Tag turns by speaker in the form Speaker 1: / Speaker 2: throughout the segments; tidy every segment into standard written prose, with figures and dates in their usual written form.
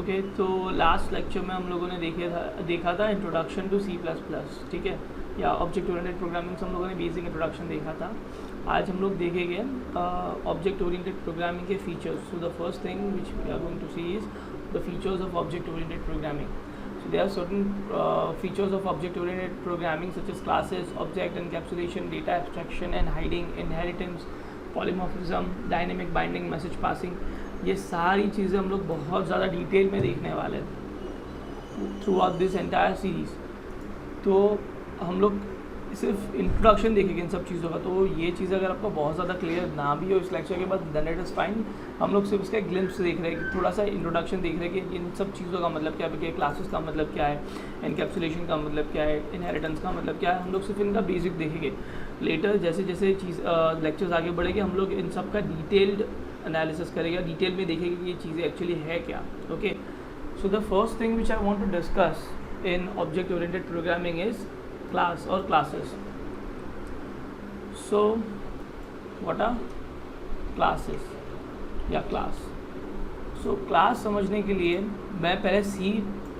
Speaker 1: Okay, तो last lecture में हम लोगों ने देखा था इंट्रोडक्शन टू C++, ठीक है, या ऑब्जेक्ट ओरिएंटेड प्रोग्रामिंग से हम लोगों ने बेसिक इंट्रोडक्शन देखा था। आज हम लोग देखेंगे ऑब्जेक्ट ओरिएंटेड प्रोग्रामिंग के features. So the first thing which we are going to see is the features of object oriented programming. So there are certain features of object-oriented programming such as classes, object encapsulation, data abstraction and hiding, inheritance, polymorphism, dynamic binding, message passing. ये सारी चीज़ें हम लोग बहुत ज़्यादा detail में देखने वाले हैं through out this entire series. तो हम लोग सिर्फ इंट्रोडक्शन देखेंगे इन सब चीज़ों का. तो ये चीज़ अगर आपको बहुत ज़्यादा क्लियर ना भी हो इस लेक्चर के बाद, देन इट इज़ फाइन. हम लोग सिर्फ इसका एक ग्लिम्स देख रहे हैं कि थोड़ा सा इंट्रोडक्शन देख रहे हैं कि इन सब चीज़ों का मतलब क्या है, क्लासेस का मतलब क्या है, एनकैप्सुलेशन का मतलब क्या है, इनहेरिटेंस का मतलब क्या है. हम लोग सिर्फ इनका बेसिक देखेंगे. लेटर जैसे जैसे लेक्चर्स आगे बढ़ेंगे हम लोग इन सब का डिटेल्ड एनालिसिस करेंगे, डिटेल में देखेंगे कि ये चीज़ें एक्चुअली है क्या. Okay, so the first thing which I want to discuss in object oriented programming is class or classes. So what are classes या class? So class समझने के लिए मैं पहले C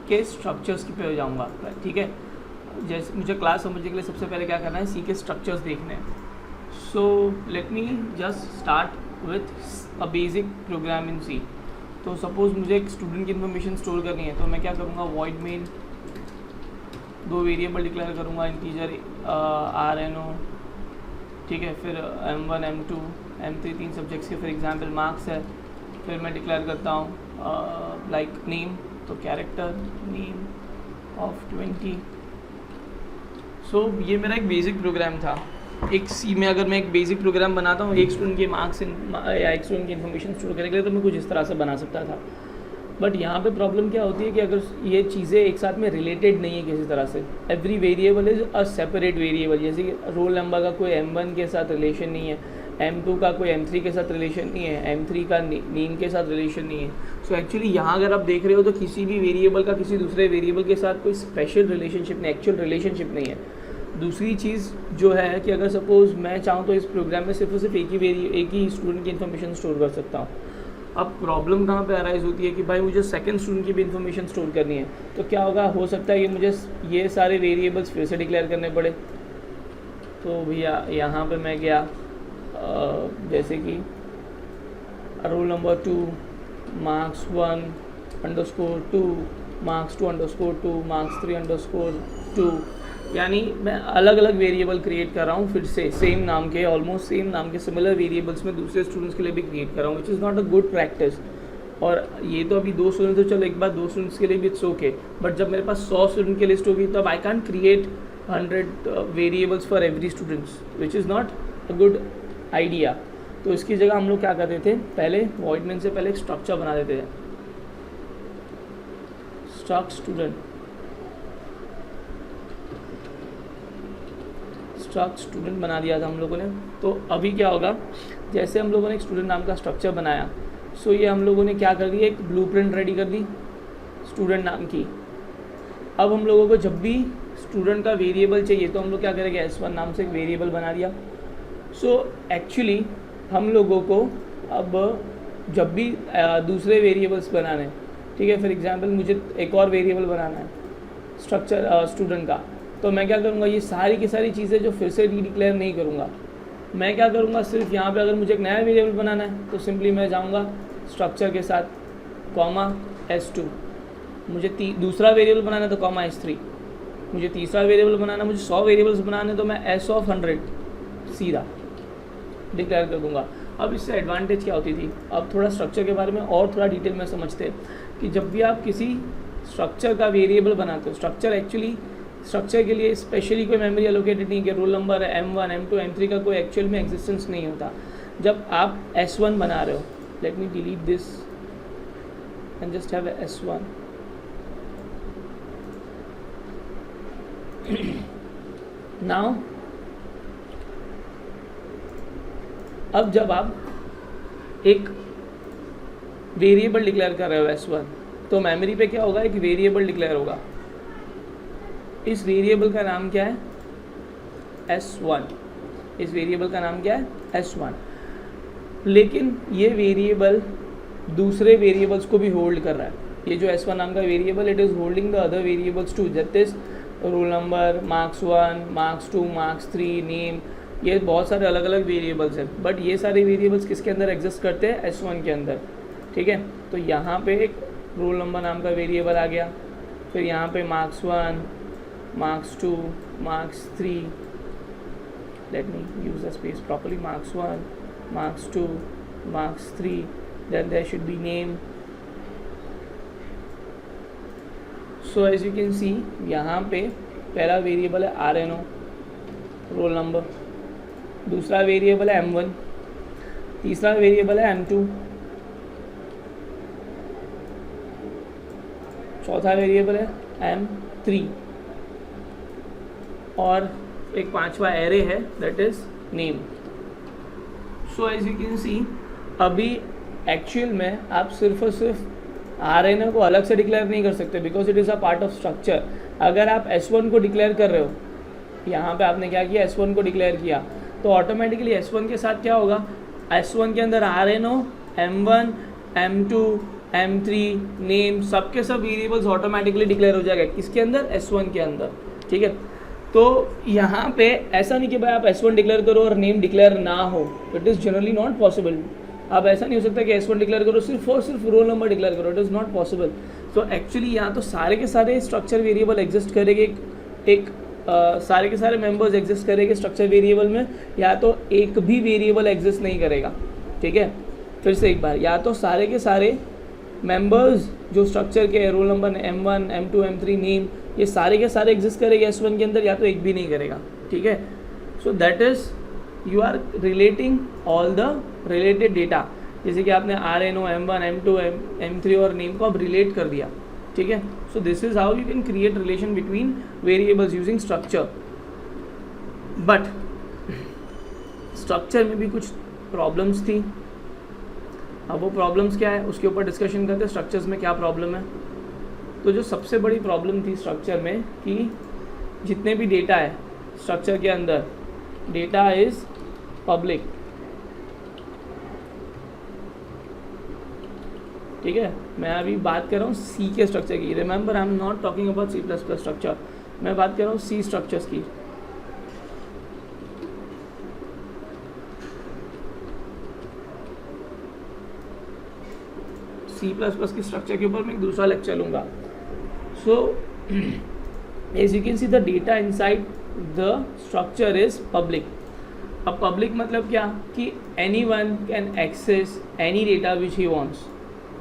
Speaker 1: के स्ट्रक्चर्स की पे जाऊँगा, ठीक है. जैसे मुझे क्लास समझने के लिए सबसे पहले क्या करना है, C के स्ट्रक्चर्स देखने हैं. So let me just start with a basic programme in C. तो सपोज मुझे एक स्टूडेंट की इन्फॉर्मेशन स्टोर करनी है, तो मैं क्या करूँगा, वॉइड मेन दो वेरिएबल डिक्लेयर करूँगा, इंटीजर RNO, ठीक है. फिर M1 M2 M3 तीन सब्जेक्ट्स के फिर एग्जाम्पल मार्क्स है. फिर मैं डिक्लेयर करता हूँ लाइक नेम, तो कैरेक्टर नेम ऑफ 20. सो ये मेरा एक बेसिक प्रोग्राम था. एक C में अगर मैं एक बेसिक प्रोग्राम बनाता हूँ एक स्टूडेंट के मार्क्स या एक स्टूडेंट की इन्फॉर्मेशन स्टोर करने के लिए, तो मैं कुछ इस तरह से बना सकता था. बट यहाँ पे प्रॉब्लम क्या होती है कि अगर ये चीज़ें एक साथ में रिलेटेड नहीं है किसी तरह से, every variable is a separate variable. जैसे कि रोल नंबर का कोई M1 के साथ रिलेशन नहीं है, M2 का कोई M3 के साथ रिलेशन नहीं है, M3 का नेम के साथ रिलेशन नहीं है. सो एक्चुअली यहाँ अगर आप देख रहे हो तो किसी भी वेरिएबल का किसी दूसरे वेरिएबल के साथ कोई स्पेशल रिलेशनशिप नहीं, एक्चुअल रिलेशनशिप नहीं है. दूसरी चीज़ जो है कि अगर सपोज़ मैं चाहूँ तो इस प्रोग्राम में सिर्फ और सिर्फ एक ही स्टूडेंट की इन्फॉर्मेशन स्टोर कर सकता हूँ. अब प्रॉब्लम कहाँ पे अराइज होती है कि भाई मुझे सेकंड स्टूडेंट की भी इन्फॉर्मेशन स्टोर करनी है, तो क्या होगा, हो सकता है कि मुझे ये सारे वेरिएबल्स फिर से डिक्लेयर करने पड़े. तो भैया यहाँ पे मैं गया जैसे कि roll number 2 marks 1_2 marks 2_2 marks 3_2, यानी मैं अलग अलग वेरिएबल क्रिएट कर रहा हूँ फिर से सेम नाम के, ऑलमोस्ट सेम नाम के सिमिलर वेरिएबल्स में दूसरे स्टूडेंट्स के लिए भी क्रिएट कर रहा हूँ, which is not a good practice. और ये तो अभी 2 स्टूडेंट्स, तो चलो एक बार 2 स्टूडेंट्स के लिए भी इट्स ओके. बट जब मेरे पास 100 स्टूडेंट की लिस्ट होगी तब I can create 100 variables for every students, which is not a good idea. तो इसकी जगह हम लोग क्या करते थे, पहले वॉइड मेन से पहले एक स्ट्रक्चर बना देते थे, स्ट्रक्ट स्टूडेंट बना दिया था हम लोगों ने. तो अभी क्या होगा, जैसे हम लोगों ने एक स्टूडेंट नाम का स्ट्रक्चर बनाया, सो ये हम लोगों ने क्या कर दिया, एक ब्लूप्रिंट रेडी कर दी स्टूडेंट नाम की. अब हम लोगों को जब भी स्टूडेंट का वेरिएबल चाहिए तो हम लोग क्या करेंगे, S1 नाम से एक वेरिएबल बना दिया. सो एक्चुअली हम लोगों को अब जब भी दूसरे वेरिएबल्स बनाने, ठीक है, फॉर एग्जांपल मुझे एक और वेरिएबल बनाना है स्ट्रक्चर स्टूडेंट का, तो मैं क्या करूँगा, ये सारी की सारी चीज़ें जो फिर से डिक्लेयर नहीं करूँगा, मैं क्या करूँगा, सिर्फ यहाँ पे अगर मुझे एक नया वेरिएबल बनाना है तो सिंपली मैं जाऊँगा स्ट्रक्चर के साथ कॉमा S2. मुझे दूसरा वेरिएबल बनाना है तो कॉमा S3. मुझे तीसरा वेरिएबल बनाना है, मुझे 100 वेरिएबल्स बनाने तो मैं S100 सीधा डिक्लेयर कर दूँगा. अब इससे एडवांटेज क्या होती थी, अब थोड़ा स्ट्रक्चर के बारे में और थोड़ा डिटेल में समझते हैं कि जब भी आप किसी स्ट्रक्चर का वेरिएबल बनाते हो, स्ट्रक्चर के लिए स्पेशली कोई मेमोरी एलोकेटेड नहीं, कि role number M1 M2 M3 का कोई एक्चुअल में एग्जिस्टेंस नहीं होता. जब आप S1 बना रहे हो, let me delete this and just have S1. Now अब जब आप एक वेरिएबल डिक्लेयर कर रहे हो S1, तो मेमोरी पे क्या होगा, एक वेरिएबल डिक्लेयर होगा. इस वेरिएबल का नाम क्या है, S1. इस वेरिएबल का नाम क्या है, S1. लेकिन ये वेरिएबल दूसरे वेरिएबल्स को भी होल्ड कर रहा है. ये जो S1 नाम का variable, it is holding the other variables too, that is roll number, marks 1, marks 2, marks 3, name, ये बहुत सारे अलग अलग वेरिएबल्स हैं, बट ये सारे वेरिएबल्स किसके अंदर एग्जिस्ट करते हैं? S1 के अंदर, ठीक है। तो यहाँ पे एक रोल नंबर नाम का वेरिएबल आ गया, फिर यहाँ पे marks 1, marks 2, marks 3, let me use the space properly, marks 1, marks 2, marks 3, then there should be name. So as you can see, यहाँ पे पहला वेरिएबल है RNO, रोल नंबर, दूसरा वेरिएबल है M1, तीसरा वेरिएबल है M2, चौथा वेरिएबल है M3 और एक पांचवा एरे है, that is name. So as you can see, अभी एक्चुअल में आप सिर्फ और सिर्फ आरएनए को अलग से डिक्लेयर नहीं कर सकते, because it is a part of structure. अगर आप S1 को डिक्लेयर कर रहे हो, यहाँ पे आपने क्या किया, S1 को डिक्लेयर किया, तो ऑटोमेटिकली S1 के साथ क्या होगा, S1 के अंदर RNO, M1, M2, M3, name, सबके सब वेरिएबल्स ऑटोमेटिकली डिक्लेयर हो जाएगा, किसके अंदर? S1 के अंदर, ठीक है। तो यहाँ पे ऐसा नहीं कि भाई आप S1 डिक्लेयर करो और नेम डिक्लेयर ना हो, it is generally not possible. आप ऐसा नहीं हो सकता कि S1 डिक्लेयर करो सिर्फ और सिर्फ रोल नंबर डिक्लेयर करो, इट इज़ नॉट पॉसिबल। तो एक्चुअली यहाँ तो सारे के सारे स्ट्रक्चर वेरिएबल एग्जिस्ट करेंगे, एक सारे के सारे मेंबर्स एग्जिस्ट करेंगे स्ट्रक्चर वेरिएबल में, या तो एक भी वेरिएबल एग्जिस्ट नहीं करेगा, ठीक है। फिर से एक बार, या तो सारे के सारे मेंबर्स जो स्ट्रक्चर के role number M1, M2, M3, name, ये सारे के सारे एग्जिस्ट करेंगे S1 के अंदर, या तो एक भी नहीं करेगा, ठीक है। So that is you are relating all the related data, जैसे कि आपने RNO, M1, M2, M3 और नेम को अब रिलेट कर दिया, ठीक है। So this is how you can create relation between variables using structure. But structure में भी कुछ प्रॉब्लम्स थी, अब वो प्रॉब्लम्स क्या है उसके ऊपर डिस्कशन करते हैं, स्ट्रक्चर्स में क्या प्रॉब्लम है। तो जो सबसे बड़ी प्रॉब्लम थी स्ट्रक्चर में कि जितने भी डेटा है स्ट्रक्चर के अंदर, डेटा इज पब्लिक, ठीक है। मैं अभी बात कर रहा हूँ सी के स्ट्रक्चर की, remember I am not talking about C++ structure, मैं बात कर रहा हूँ सी स्ट्रक्चर्स की। C++ की स्ट्रक्चर के ऊपर मैं एक दूसरा लेक्चर लूँगा। So as you can see the data inside the structure is public. अब पब्लिक मतलब क्या कि anyone can access any data which he wants,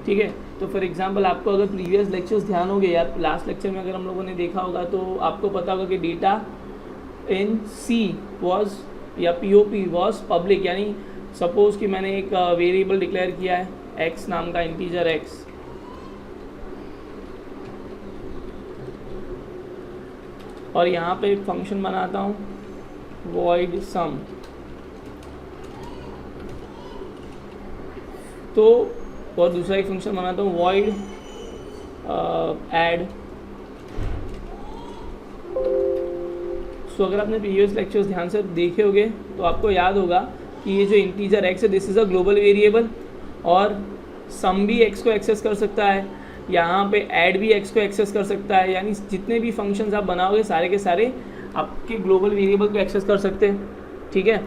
Speaker 1: ठीक है। तो फॉर एग्जाम्पल आपको अगर प्रीवियस लेक्चर्स ध्यान हो गए या लास्ट लेक्चर में अगर हम लोगों ने देखा होगा तो आपको पता होगा कि डेटा इन सी वॉज या POP वॉज पब्लिक, यानी सपोज कि मैंने एक वेरिएबल डिक्लेयर किया है x नाम का, इंटीजर x, और यहाँ पे एक फंक्शन बनाता हूँ void sum, तो और दूसरा एक फंक्शन बनाता हूँ void add। सो अगर आपने प्रीवियस लेक्चर्स ध्यान से देखे होंगे तो आपको याद होगा कि ये जो इंटीजर x है this is a global variable, और सम भी x को एक्सेस कर सकता है, यहाँ पे ऐड भी x को एक्सेस कर सकता है, यानी जितने भी फंक्शंस आप बनाओगे सारे के सारे आपके ग्लोबल वेरिएबल को एक्सेस कर सकते हैं, ठीक है।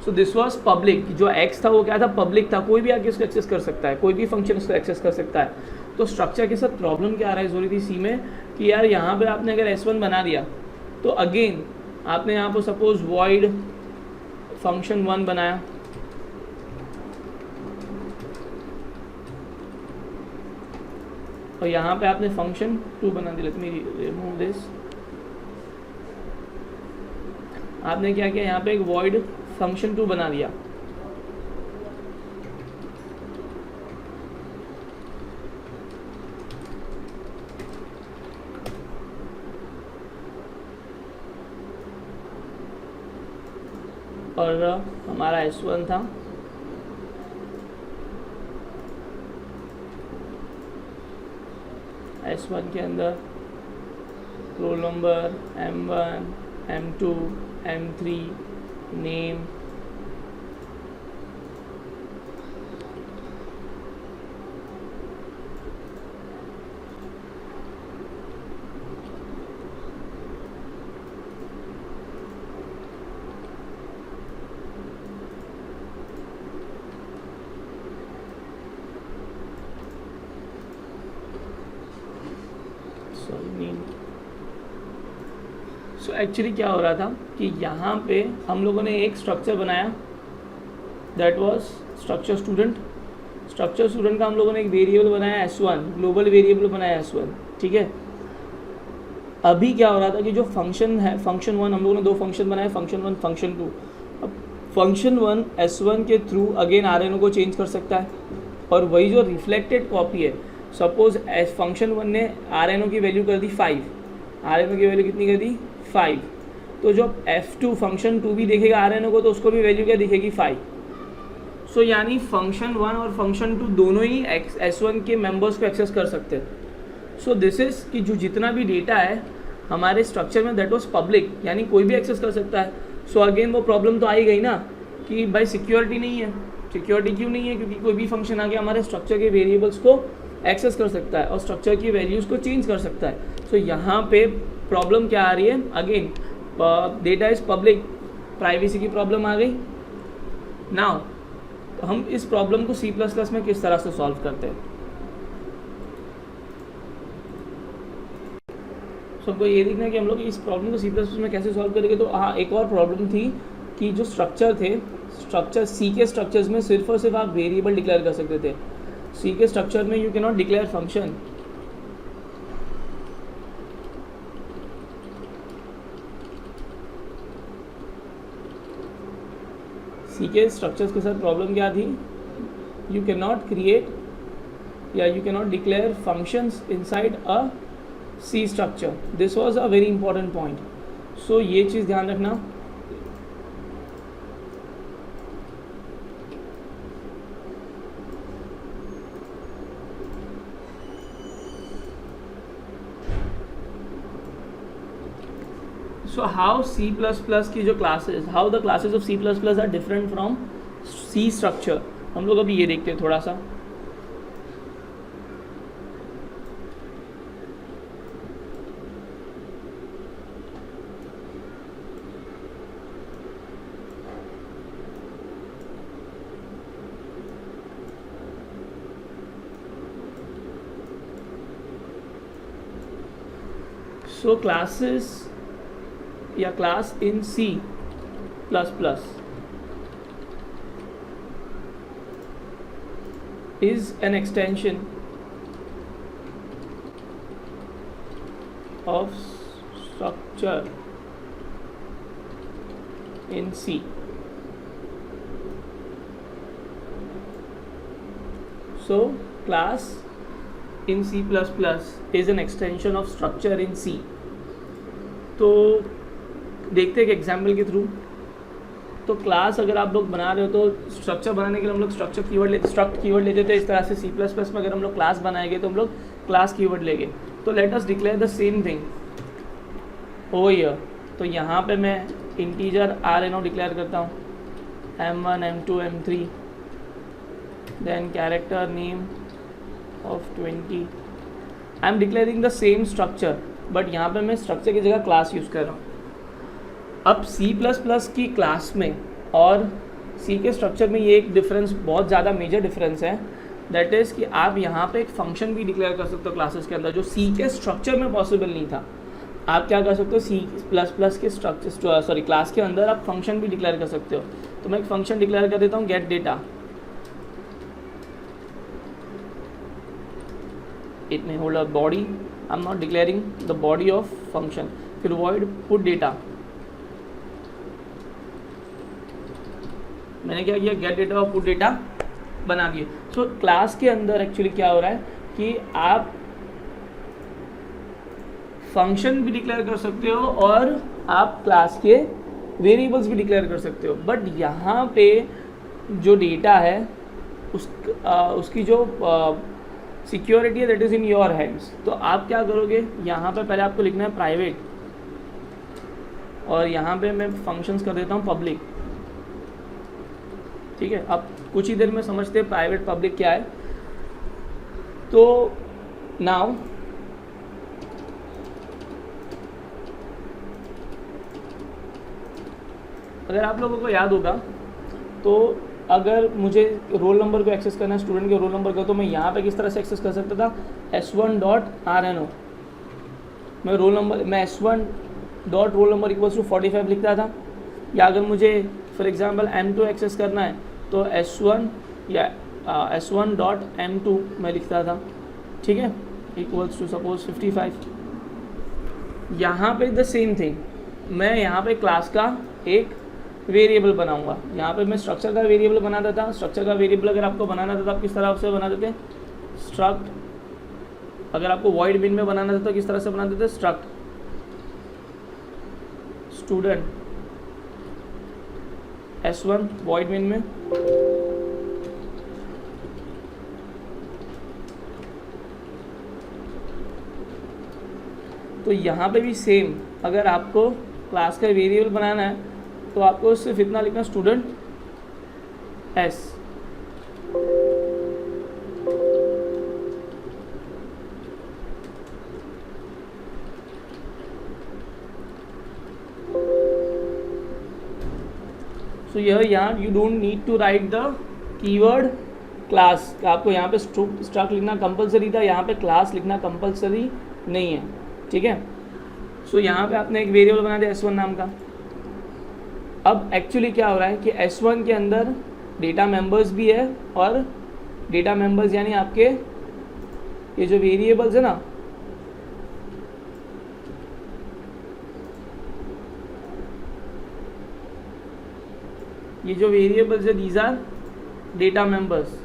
Speaker 1: सो दिस वाज पब्लिक, जो x था वो क्या था, पब्लिक था, कोई भी आके इसको एक्सेस कर सकता है, कोई भी फंक्शन इसको एक्सेस कर सकता है। तो स्ट्रक्चर के साथ प्रॉब्लम क्या आ रहा है जरूरी थी सी में कि यार यहाँ पे आपने अगर S1 बना दिया तो अगेन आपने यहाँ पर सपोज void फंक्शन 1 बनाया, और यहाँ पे आपने फंक्शन 2 बना दिया। Let me remove this. आपने क्या किया, यहाँ पे एक void फंक्शन 2 बना दिया, और हमारा S1 था, S1 के अंदर roll number M1, M2, M3, name, नीम। सो एक्चुअली क्या हो रहा था कि यहाँ पे हम लोगों ने एक स्ट्रक्चर बनाया, that was structure student. Structure student का हम लोगों ने एक वेरिएबल बनाया S1, ग्लोबल वेरिएबल बनाया S1, ठीक है। अभी क्या हो रहा था कि जो फंक्शन है, फंक्शन 1, हम लोगों ने दो फंक्शन बनाए, फंक्शन 1 फंक्शन 2। अब फंक्शन 1 S1 के थ्रू अगेन RNO को चेंज कर सकता है, और वही जो रिफ्लेक्टेड कॉपी है, सपोज फंक्शन 1 ने RNO की वैल्यू कर दी 5, RNO की वैल्यू कितनी कर दी 5, तो जो F2 फंक्शन 2 भी देखेगा RNO को, तो उसको भी वैल्यू क्या दिखेगी 5। सो यानी फंक्शन 1 और फंक्शन 2 दोनों ही S1 के मेंबर्स को एक्सेस कर सकते हैं। सो दिस इज़ कि जो जितना भी डेटा है हमारे स्ट्रक्चर में, दैट वाज पब्लिक, यानी कोई भी एक्सेस कर सकता है। सो अगेन वो प्रॉब्लम तो आई गई ना कि भाई सिक्योरिटी नहीं है। सिक्योरिटी क्यों नहीं है? क्योंकि कोई भी फंक्शन आके हमारे स्ट्रक्चर के वेरिएबल्स को एक्सेस कर सकता है और स्ट्रक्चर की वैल्यूज़ को चेंज कर सकता है। सो यहाँ पे प्रॉब्लम क्या आ रही है? Again data is public, privacy की प्रॉब्लम आ गई। नाउ तो हम इस प्रॉब्लम को C++ में किस तरह से सॉल्व करते हैं? सबको ये देखना है कि हम लोग इस प्रॉब्लम को C++ में कैसे सॉल्व करेंगे। तो हाँ, एक और प्रॉब्लम थी कि जो स्ट्रक्चर थे, स्ट्रक्चर C के स्ट्रक्चर्स में सिर्फ और सिर्फ आप वेरिएबल डिक्लेयर कर सकते थे। C के स्ट्रक्चर में you can not declare function. C के स्ट्रक्चर्स के साथ प्रॉब्लम क्या थी? यू कैन नॉट क्रिएट या you can not declare functions inside a C structure. This was a very important point. So ये चीज़ ध्यान रखना। So how C++ की जो classes, how the classes of C++ are different from C structure, हम लोग अभी ये देखते हैं थोड़ा सा। So classes या class in C++ is an extension of structure in C. So class in C++ is an extension of structure in C. तो देखते हैं एक एग्जाम्पल के थ्रू। तो क्लास अगर आप लोग बना रहे हो तो स्ट्रक्चर बनाने के लिए हम लोग स्ट्रक्चर कीवर्ड स्ट्रक्ट कीवर्ड लेते थे। इस तरह से C++ में अगर हम लोग क्लास बनाएंगे तो हम लोग क्लास कीवर्ड लेंगे। तो let us declare the same thing over here. तो यहाँ पे मैं इंटीजर RNO डिक्लेयर करता हूँ, M1 M2 M3, then character name of 20। I am declaring the same structure, but यहाँ पे मैं स्ट्रक्चर की जगह क्लास यूज़ कर रहा हूँ। अब C++ की क्लास में और C के स्ट्रक्चर में ये एक डिफरेंस, बहुत ज़्यादा मेजर डिफरेंस है, दैट इज़ कि आप यहाँ पे एक फंक्शन भी डिक्लेयर कर सकते हो क्लासेस के अंदर, जो C के स्ट्रक्चर में पॉसिबल नहीं था। आप क्या कर सकते हो? C++ के स्ट्रक्चर क्लास के अंदर आप फंक्शन भी डिक्लेयर कर सकते हो। तो मैं एक फंक्शन डिक्लेयर कर देता हूँ, gate data. It may hold a body, I am not declaring the body of function. फिर वॉइड पुट डेटा। मैंने क्या किया? गेट डेटा और पुट डेटा बना दिए। सो क्लास के अंदर एक्चुअली क्या हो रहा है कि आप फंक्शन भी डिक्लेयर कर सकते हो और आप क्लास के वेरिएबल्स भी डिक्लेयर कर सकते हो। बट यहाँ पे जो डेटा है उसकी जो सिक्योरिटी है that is in your hands. तो आप क्या करोगे? यहाँ पे पहले आपको लिखना है प्राइवेट, और यहाँ पे मैं फंक्शंस कर देता हूँ पब्लिक। ठीक है, अब कुछ ही देर में समझते हैं प्राइवेट पब्लिक क्या है। तो नाउ अगर आप लोगों को याद होगा तो अगर मुझे रोल नंबर को एक्सेस करना है, स्टूडेंट के रोल नंबर को, तो मैं यहाँ पे किस तरह से एक्सेस कर सकता था? S1.RNO। मैं रोल नंबर, मैं S1 dot roll number equals to 45 लिखता था, या अगर मुझे फॉर एग्जांपल M2 एक्सेस करना है तो S1 या S1 डॉट M2 मैं लिखता था, ठीक है, इक्वल्स टू सपोज 55। यहाँ पे द सेम थिंग, मैं यहाँ पे क्लास का एक वेरिएबल बनाऊंगा। यहाँ पे मैं स्ट्रक्चर का वेरिएबल बनाता था। स्ट्रक्चर का वेरिएबल अगर आपको बनाना था तो आप किस तरह से बनाते थे, स्ट्रक्ट। अगर आपको वॉइड मेन में बनाना था तो किस तरह से बनाते थे, struct student S1 void main में। तो यहाँ पे भी सेम, अगर आपको क्लास का वेरिएबल बनाना है तो आपको सिर्फ इतना लिखना, स्टूडेंट S। सो यहाँ you don't need to write the keyword class. आपको यहाँ पे स्ट्रक्ट लिखना कंपलसरी था, यहाँ पे क्लास लिखना कंपलसरी नहीं है, ठीक है। सो यहाँ पे आपने एक वेरिएबल बना दिया S1 नाम का। अब एक्चुअली क्या हो रहा है कि S1 के अंदर डेटा मेंबर्स भी है, और डेटा मेंबर्स यानी आपके ये जो वेरिएबल्स है ना, ये जो वेरिएबल्स है दीज आर डेटा मेंबर्स।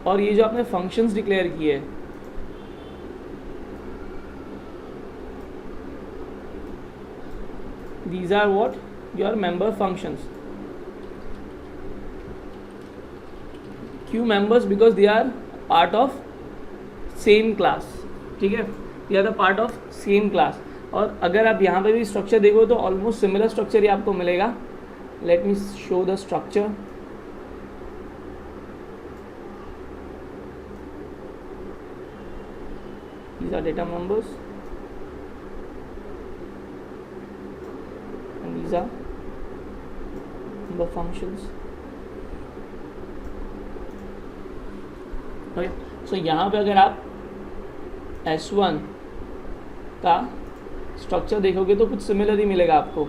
Speaker 1: और ये जो आपने फंक्शंस डिक्लेयर किए, these are what your member functions। क्यों members? because they are part of same class, ठीक है, they are the part of same class। और अगर आप यहाँ पे भी स्ट्रक्चर देखो तो ऑलमोस्ट सिमिलर स्ट्रक्चर ही आपको मिलेगा। Let me show the structure. these are data members and these are the functions। Okay, so यहाँ पे अगर आप S1 का स्ट्रक्चर देखोगे तो कुछ सिमिलर ही मिलेगा आपको।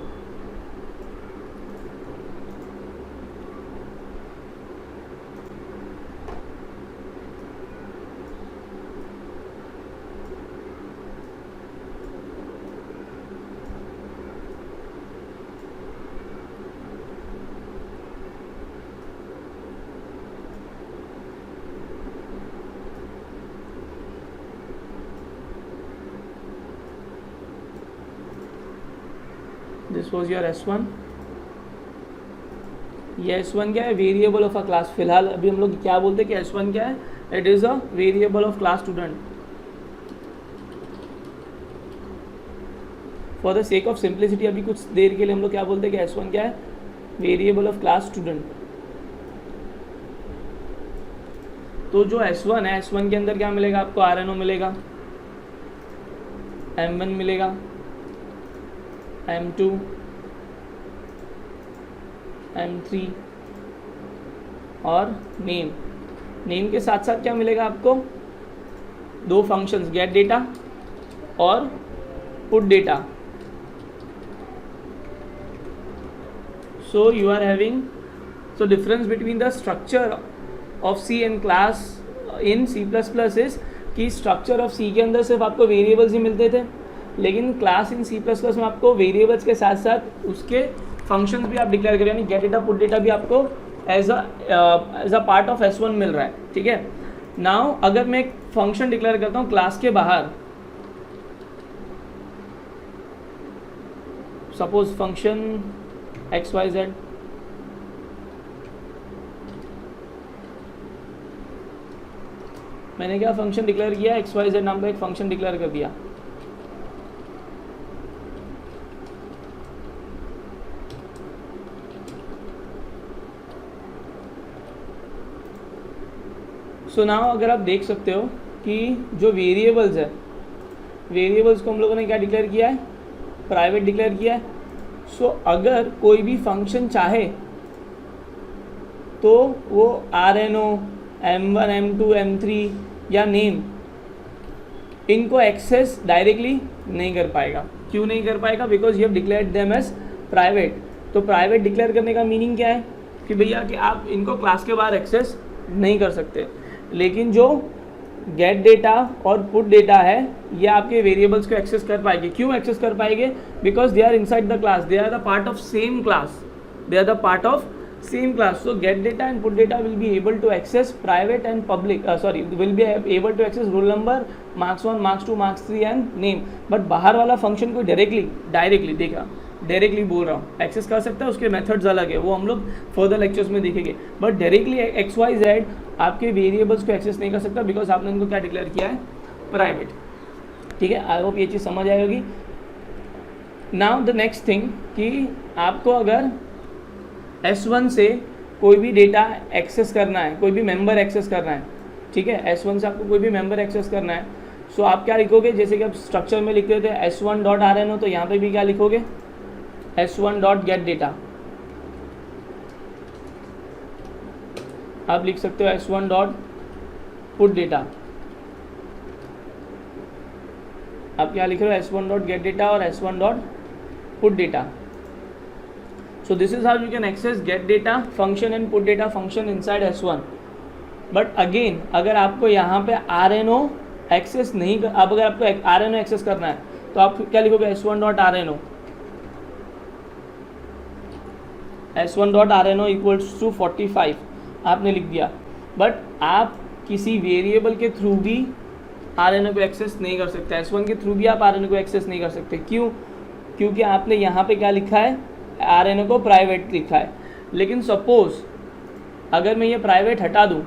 Speaker 1: This was your S1। ये S1 क्या है, वेरिएबल ऑफ अ क्लास। फिलहाल अभी हम लोग क्या बोलते हैं कि S1 क्या है, it is a variable of class student. For the sake of simplicity अभी कुछ देर के लिए हम लोग क्या बोलते हैं कि S1 क्या है, वेरिएबल ऑफ क्लास स्टूडेंट। तो जो S1 है, S1 के अंदर क्या मिलेगा आपको, RNO मिलेगा, M1 मिलेगा, M2, M3 और नेम। नेम के साथ साथ क्या मिलेगा आपको, दो फंक्शंस, गेट डेटा और put data. So you are having, so difference between the structure of C and class in C++ is कि स्ट्रक्चर ऑफ C के अंदर सिर्फ आपको वेरिएबल्स ही मिलते थे, लेकिन क्लास इन C++ में आपको वेरिएबल्स के साथ साथ उसके फंक्शंस भी आप डिक्लेयर करें, यानी गेट डेटा पुट डेटा भी आपको as a part of S1 मिल रहा है, ठीक है। नाउ अगर मैं एक फंक्शन डिक्लेयर करता हूँ क्लास के बाहर, सपोज फंक्शन XYZ, मैंने क्या फंक्शन डिक्लेयर किया, XYZ नाम का एक फंक्शन डिक्लेयर कर दिया। सो नाउ अगर आप देख सकते हो कि जो वेरिएबल्स है, वेरिएबल्स को हम लोगों ने क्या डिक्लेयर किया है, प्राइवेट डिक्लेयर किया है। सो अगर कोई भी फंक्शन चाहे तो वो RNO, M1 M2 M3 या नेम, इनको एक्सेस डायरेक्टली नहीं कर पाएगा। क्यों नहीं कर पाएगा? Because you have declared them as private. तो प्राइवेट डिक्लेयर करने का मीनिंग क्या है कि भैया कि आप इनको क्लास के बाहर एक्सेस नहीं कर सकते। लेकिन जो गेट डेटा और पुट डेटा है ये आपके वेरिएबल्स को एक्सेस कर पाएंगे। क्यों एक्सेस कर पाएंगे? Because they are inside the class, they are the part of same class, they are the part of same class. So get data and put data will be able to access private and public, will be able to access roll number, marks 1, marks 2, marks 3 and name. But बाहर वाला function को directly देखा, directly बोल रहा हूँ, access कर सकता है। उसके मेथड्स अलग है, वो हम लोग फर्दर लेक्चर्स में देखेंगे। बट डायरेक्टली XYZ आपके वेरिएबल्स को एक्सेस नहीं कर सकता बिकॉज आपने उनको क्या डिक्लेयर किया है? प्राइवेट। ठीक है, आई होप ये चीज़ समझ आई होगी। नाउ द नेक्स्ट थिंग कि आपको अगर S1 से कोई भी डेटा एक्सेस करना है, कोई भी मेंबर एक्सेस करना है, ठीक है, S1 से आपको कोई भी मेंबर एक्सेस करना है, सो आप क्या लिखोगे? जैसे कि आप स्ट्रक्चर में लिखते थे S1.RNO, तो यहाँ पे भी क्या लिखोगे? S1.GetData। आप लिख सकते हो S1.PutData। आप क्या लिख रहे हो? S1.GetData और S1.PutData। So this is how you can access get data function and put data function inside S1. But again अगर आपको यहाँ पे RNO एक्सेस नहीं कर, अब अगर आपको RNO एक्सेस करना है तो आप क्या लिखोगे? S1.RNO, S1.RNO इक्वल्स टू 45 आपने लिख दिया। बट आप किसी वेरिएबल के थ्रू भी RNO को एक्सेस नहीं कर सकते, S1 के थ्रू भी आप RNO को एक्सेस नहीं कर सकते। क्यों? क्योंकि आपने यहाँ पे क्या लिखा है? RNO को प्राइवेट लिखा है। लेकिन सपोज अगर मैं ये प्राइवेट हटा दूं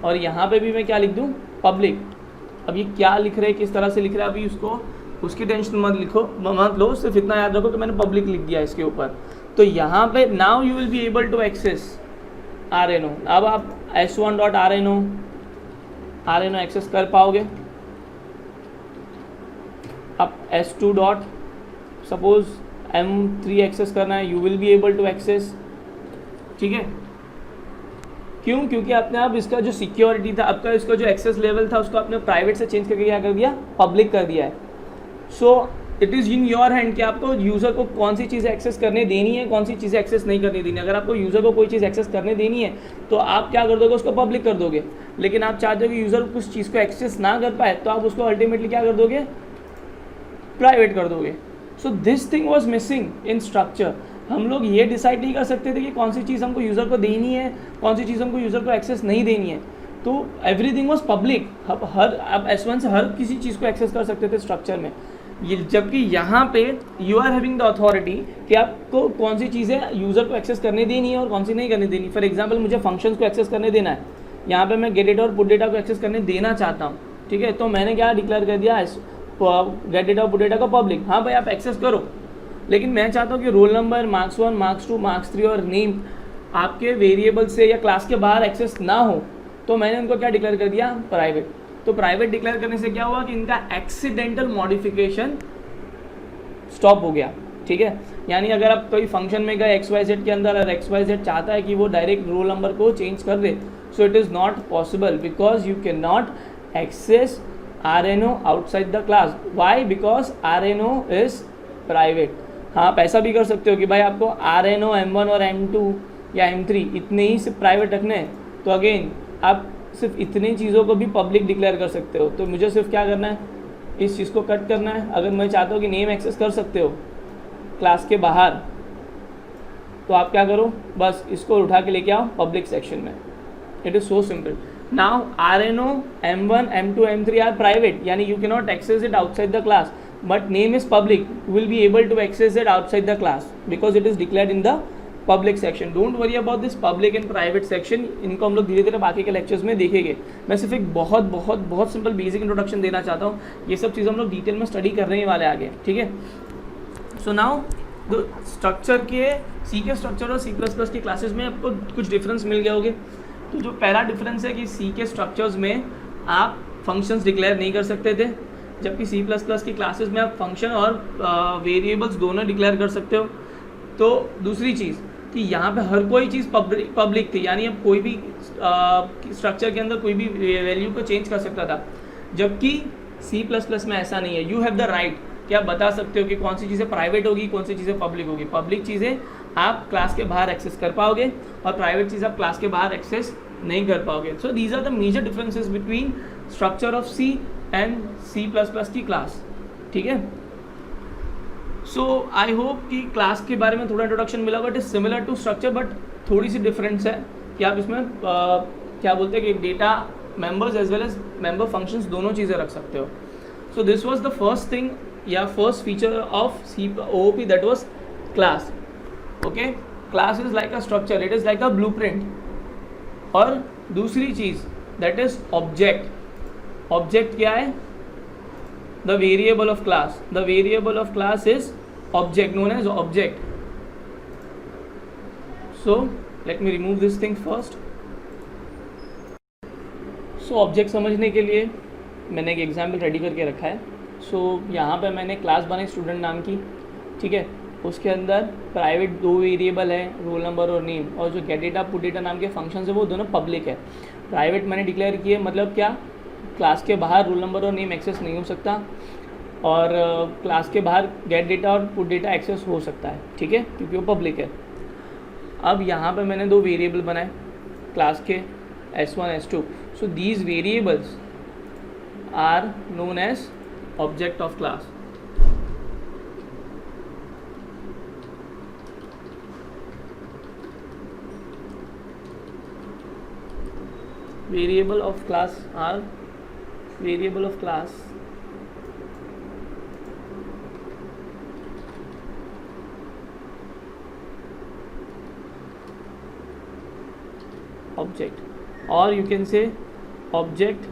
Speaker 1: और यहाँ पे भी मैं क्या लिख दूं? पब्लिक। अब ये क्या लिख रहे हैं, किस तरह से लिख रहे हैं, अभी उसको उसकी टेंशन मत लो, सिर्फ इतना याद रखो कि मैंने पब्लिक लिख दिया इसके ऊपर। तो यहाँ पे now you will be able to access RNO। अब आप S1.RNO एक्सेस कर पाओगे। अब S2 dot suppose M3 access करना है, you will be able to access. ठीक है, क्यों? क्योंकि आपने अब इसका जो सिक्योरिटी था, आपका इसका जो एक्सेस लेवल था, उसको आपने प्राइवेट से चेंज करके क्या कर दिया? पब्लिक कर दिया है। सो it is in your hand कि आपको यूज़र को कौन सी चीज़ें एक्सेस करने देनी है, कौन सी चीज़ें एक्सेस नहीं करनी देनी है। अगर आपको यूज़र को कोई चीज़ एक्सेस करने देनी है तो आप क्या कर दोगे? उसको पब्लिक कर दोगे। लेकिन आप चाहते हो कि यूज़र कुछ चीज़ को एक्सेस ना कर पाए तो आप उसको अल्टीमेटली क्या कर दोगे? प्राइवेट कर दोगे। So this thing was missing in structure. हम लोग ये डिसाइड नहीं कर सकते थे कि कौन सी चीज़ हमको यूज़र को देनी है, कौन सी चीज़ हमको यूज़र को एक्सेस नहीं देनी है। तो एवरीथिंग वॉज पब्लिक। आप S1 से हर किसी चीज़ को एक्सेस कर सकते थे स्ट्रक्चर में। ये जबकि यहाँ पे you are having the authority कि आपको कौन सी चीज़ें यूज़र को एक्सेस करने देनी है और कौन सी नहीं करने देनी। फॉर एग्जांपल मुझे फंक्शंस को एक्सेस करने देना है, यहाँ पे मैं गेट डेटा और पुट डेटा को एक्सेस करने देना चाहता हूँ। ठीक है, तो मैंने क्या डिक्लेयर कर दिया? गेट डेटा और पुट डेटा को पब्लिक। हाँ भाई आप एक्सेस करो, लेकिन मैं चाहता हूँ कि role number, marks 1, marks 2, marks 3 और नेम आपके वेरिएबल से या क्लास के बाहर एक्सेस ना हो। तो मैंने उनको क्या डिक्लेयर कर दिया? प्राइवेट। तो प्राइवेट डिक्लेयर करने से क्या हुआ कि इनका एक्सीडेंटल मॉडिफिकेशन स्टॉप हो गया। ठीक है, यानी अगर आप कोई फंक्शन में गए XYZ के अंदर और XYZ चाहता है कि वो डायरेक्ट रोल नंबर को चेंज कर दे, so it is not possible because you can not एक्सेस RNO outside the class. Why? Because RNO is private. हाँ, आप ऐसा भी कर सकते हो कि भाई आपको RNO M1 और M2 या M3 इतने ही सिर्फ प्राइवेट रखने हैं, तो अगेन आप सिर्फ इतनी चीज़ों को भी पब्लिक डिक्लेयर कर सकते हो। तो मुझे सिर्फ क्या करना है? इस चीज़ को कट करना है। अगर मैं चाहता हूँ कि नेम एक्सेस कर सकते हो क्लास के बाहर, तो आप क्या करो? बस इसको उठा के लेके आओ पब्लिक सेक्शन में। It is so simple. Now RNO M1, M2, M3 are private, यानी you can not access it outside the class, but name is public, will be able to access it outside the class because it is declared in the public section. Don't worry about this public and private section, इनको हम लोग धीरे धीरे बाकी के lectures में देखेंगे। मैं सिर्फ एक बहुत बहुत बहुत सिंपल बेसिक इंट्रोडक्शन देना चाहता हूँ। ये सब चीज़ हम लोग डिटेल में स्टडी करने वाले आगे। ठीक है, सो नाउ द स्ट्रक्चर के सी के स्ट्रक्चर और C++ की क्लासेस में आपको कुछ डिफरेंस मिल गए होंगे। तो जो पहला डिफरेंस है कि सी के स्ट्रक्चर्स में आप फंक्शंस डिक्लेयर नहीं कर सकते थे, जबकि C++ की क्लासेस में आप फंक्शन और वेरिएबल्स दोनों डिक्लेयर कर सकते हो। तो दूसरी चीज़ कि यहाँ पे हर कोई चीज़ पब्लिक थी, यानी अब कोई भी स्ट्रक्चर के अंदर कोई भी वैल्यू को चेंज कर सकता था, जबकि C++ में ऐसा नहीं है। यू हैव द राइट कि आप बता सकते हो कि कौन सी चीज़ें प्राइवेट होगी, कौन सी चीज़ें पब्लिक होगी। पब्लिक चीज़ें आप क्लास के बाहर एक्सेस कर पाओगे और प्राइवेट चीज़ आप क्लास के बाहर एक्सेस नहीं कर पाओगे। So these are the major differences between structure of C and C++ की क्लास, ठीक है। सो आई होप कि क्लास के बारे में थोड़ा इंट्रोडक्शन मिला होगा। It is similar to structure but थोड़ी सी डिफरेंस है कि आप इसमें क्या बोलते हैं कि data members as well as member functions दोनों चीज़ें रख सकते हो। So this was the first thing या first feature of OOP, that was class. Okay, class is like a structure, it is like a blueprint. और दूसरी चीज़ that is object. Object क्या है? The variable of class. The variable of class is object, known as object. So let me remove this thing first. So object समझने के लिए मैंने एक एग्जाम्पल रेडी करके रखा है। So यहाँ पे मैंने क्लास बनाई स्टूडेंट नाम की, ठीक है। उसके अंदर प्राइवेट 2 वेरिएबल है, रोल नंबर और नेम, और जो गेट डेटा पुट डेटा नाम के फंक्शन है वो दोनों पब्लिक है। प्राइवेट मैंने डिक्लेयर किए, मतलब क्या, क्लास के बाहर रोल नंबर और नेम एक्सेस नहीं हो सकता, और क्लास के बाहर गेट डेटा और पुट डेटा एक्सेस हो सकता है, ठीक है, क्योंकि वो पब्लिक है। अब यहाँ पे मैंने 2 वेरिएबल बनाए क्लास के, S1 S2। So these variables are known as object of class. Variable of class are variable of class object, or you can say object.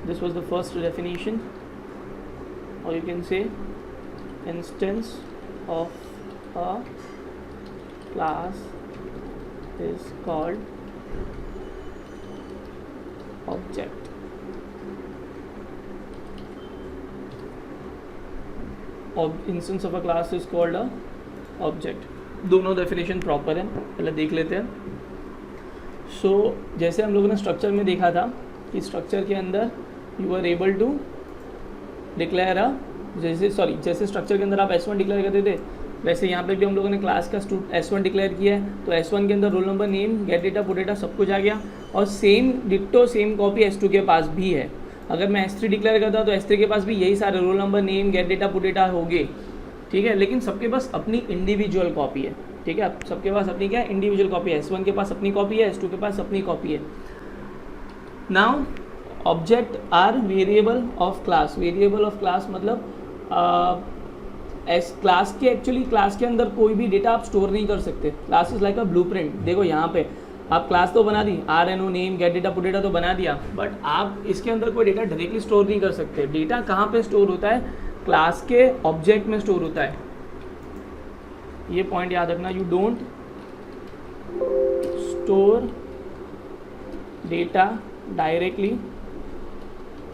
Speaker 1: This was the first definition, or you can say instance of a class is called object. Instance of a class is called a object. दोनों definition proper है, पहले देख लेते हैं। सो जैसे हम लोगों ने स्ट्रक्चर में देखा था कि स्ट्रक्चर के अंदर you are able to declare a, जैसे स्ट्रक्चर के अंदर आप S1 डिक्लेयर करते थे, वैसे यहाँ पे भी हम लोगों ने क्लास का S1 डिक्लेयर किया है। तो S1 के अंदर roll number, name, get data, put data सब कुछ आ गया, और सेम डिक्टो सेम कॉपी S2 के पास भी है। अगर मैं S3 डिक्लेयर करता तो S3 के पास भी यही सारे role number, name, get data, put data होंगे, ठीक है। लेकिन सबके पास अपनी इंडिविजुअल कॉपी है, ठीक है। सबके पास अपनी क्या है? इंडिविजुअल कॉपी है। S1 के पास अपनी कॉपी है, S2 के पास अपनी कॉपी है। Now object are variable of class. Variable of class मतलब क्लास के, एक्चुअली क्लास के अंदर कोई भी डेटा आप स्टोर नहीं कर सकते। Class is like a blueprint. देखो यहाँ पे आप क्लास तो बना दी, RNO, name, get data, put data तो बना दिया, बट आप इसके अंदर कोई डेटा डायरेक्टली स्टोर नहीं कर सकते। डेटा कहाँ पे स्टोर होता है? क्लास के ऑब्जेक्ट में स्टोर होता है। ये पॉइंट याद रखना, you don't store data directly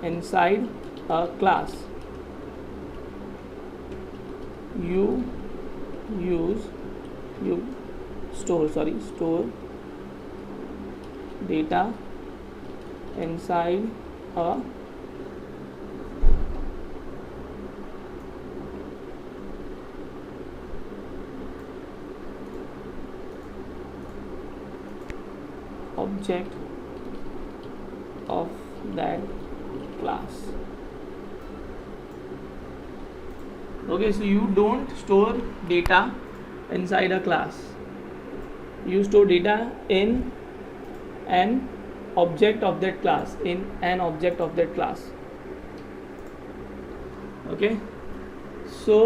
Speaker 1: inside a class, you store data inside a object of that class. Okay, so you don't store data inside a class, you store data in an object of that class, okay. So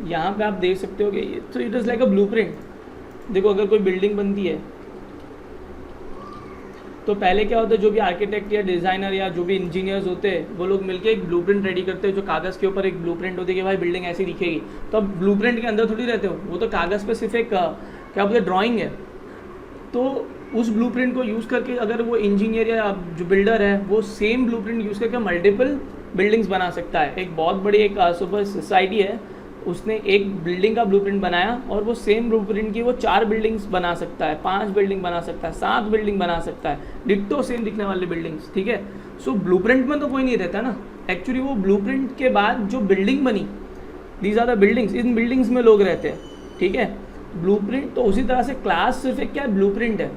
Speaker 1: यहाँ पे आप देख सकते हो कि so it is like a blueprint। देखो अगर कोई बिल्डिंग बनती है तो पहले क्या होता है, जो भी आर्किटेक्ट या डिज़ाइनर या जो भी इंजीनियर्स होते हैं वो लोग मिलके एक ब्लूप्रिंट रेडी करते हैं, जो कागज़ के ऊपर एक ब्लूप्रिंट होती है कि भाई बिल्डिंग ऐसी दिखेगी। तो अब ब्लूप्रिंट के अंदर थोड़ी रहते हो, वो तो कागज़ पे सिर्फ एक क्या बोलते हैं ड्राइंग है। तो उस ब्लूप्रिंट को यूज़ करके अगर वो इंजीनियर या जो बिल्डर है वो सेम ब्लूप्रिंट यूज़ करके मल्टीपल बिल्डिंग्स बना सकता है। एक बहुत बड़ी एक सुपर सोसाइटी है उसने एक बिल्डिंग का ब्लूप्रिंट बनाया और वो सेम ब्लूप्रिंट की वो 4 बिल्डिंग्स बना सकता है, 5 बिल्डिंग बना सकता है, 7 बिल्डिंग बना सकता है, डिट्टो सेम दिखने वाले बिल्डिंग्स, ठीक है। सो ब्लूप्रिंट में तो कोई नहीं रहता ना, एक्चुअली वो ब्लूप्रिंट के बाद जो बिल्डिंग बनी, दीज आर द बिल्डिंग्स, इन बिल्डिंग्स में लोग रहते हैं, ठीक है। ब्लूप्रिंट तो उसी तरह से क्लास सिर्फ एक क्या है, ब्लूप्रिंट है।